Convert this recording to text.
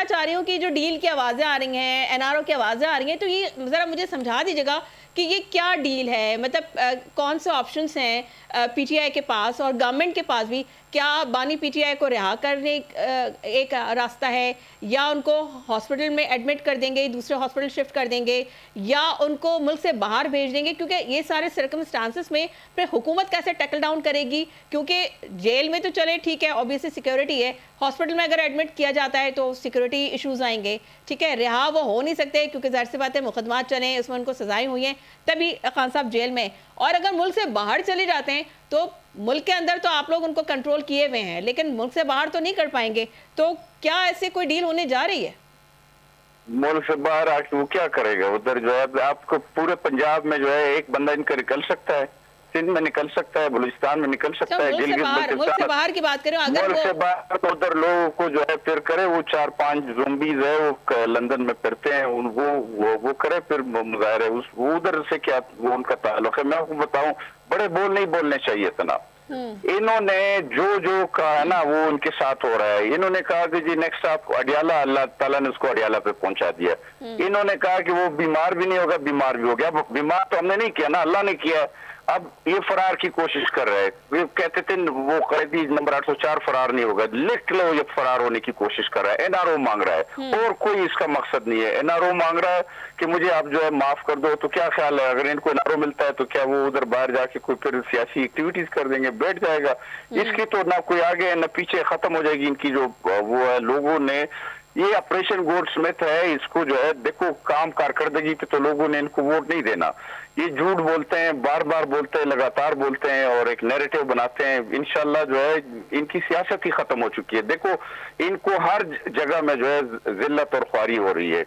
चाह रही हूँ कि जो डील की आवाज़ें आ रही हैं, एनआरओ की आवाज़ें आ रही हैं, तो ये ज़रा मुझे समझा दीजिएगा कि ये क्या डील है? मतलब कौन से ऑप्शंस हैं पीटीआई के पास और गवर्नमेंट के पास भी? क्या बानी पीटीआई को रिहा करने एक रास्ता है, या उनको हॉस्पिटल में एडमिट कर देंगे, दूसरे हॉस्पिटल शिफ्ट कर देंगे, या उनको मुल्क से बाहर भेज देंगे? क्योंकि ये सारे सर्कमस्टांसेस में फिर हुकूमत कैसे टैकल डाउन करेगी? क्योंकि जेल में तो चले ठीक है, ऑब्वियसली सिक्योरिटी है, हॉस्पिटल में अगर एडमिट किया जाता है तो सिक्योरिटी इश्यूज आएंगे, ठीक है, रिहा वो हो नहीं सकते क्योंकि जाहिर सी बात है मुकदमात चले, उसमें उनको सजाएं हुई हैं, तभी खान साहब जेल में। और अगर मुल्क से बाहर चले जाते हैं तो मुल्क के अंदर तो आप लोग उनको कंट्रोल किए हुए हैं, लेकिन मुल्क से बाहर तो नहीं कर पाएंगे। तो क्या ऐसे कोई डील होने जा रही है? मुल्क से बाहर आके वो क्या करेगा? उधर जो है आपको पूरे पंजाब में जो है एक बंदा इनका निकल सकता है, सिंध में निकल सकता है, बलूचिस्तान में निकल सकता है, मुल्क से बाहर की बात करें, अगर मुल्क से बाहर तो उधर लोगों को जो है फिर करे, वो 4-5 ज़ोंबीज़ है वो लंदन में फिरते हैं, वो करे फिर मुजाहरे, वो उधर से क्या वो उनका ताल्लुक है? मैं आपको बताऊं, बड़े बोल नहीं बोलने चाहिए तना। इन्होंने जो कहा है ना वो उनके साथ हो रहा है। इन्होंने कहा कि जी नेक्स्ट आपको अडियाला, अल्लाह ताला ने उसको अडियाला पे पहुंचा दिया। इन्होंने कहा कि वो बीमार भी नहीं होगा, बीमार भी हो गया। बीमार तो हमने नहीं किया ना, अल्लाह ने किया। अब ये फरार की कोशिश कर रहे हैं। ये कहते थे वो कैदी नंबर 804 फरार नहीं होगा, लिख लो ये फरार होने की कोशिश कर रहा है। एनआरओ मांग रहा है और कोई इसका मकसद नहीं है। एनआरओ मांग रहा है कि मुझे आप जो है माफ कर दो। तो क्या ख्याल है, अगर इनको एनआरओ मिलता है तो क्या वो उधर बाहर जाके कोई फिर सियासी एक्टिविटीज कर देंगे, बैठ जाएगा? इसकी तो ना कोई आगे है ना पीछे, खत्म हो जाएगी इनकी जो वो है। लोगों ने ये ऑपरेशन गोल्डस्मिथ है, इसको जो है देखो काम कारकर्दगी पे तो लोगों ने इनको वोट नहीं देना। ये झूठ बोलते हैं, बार बार बोलते हैं, लगातार बोलते हैं और एक नैरेटिव बनाते हैं। इंशाल्लाह जो है इनकी सियासत ही खत्म हो चुकी है। देखो इनको हर जगह में जो है जिल्लत और ख्वारी हो रही है।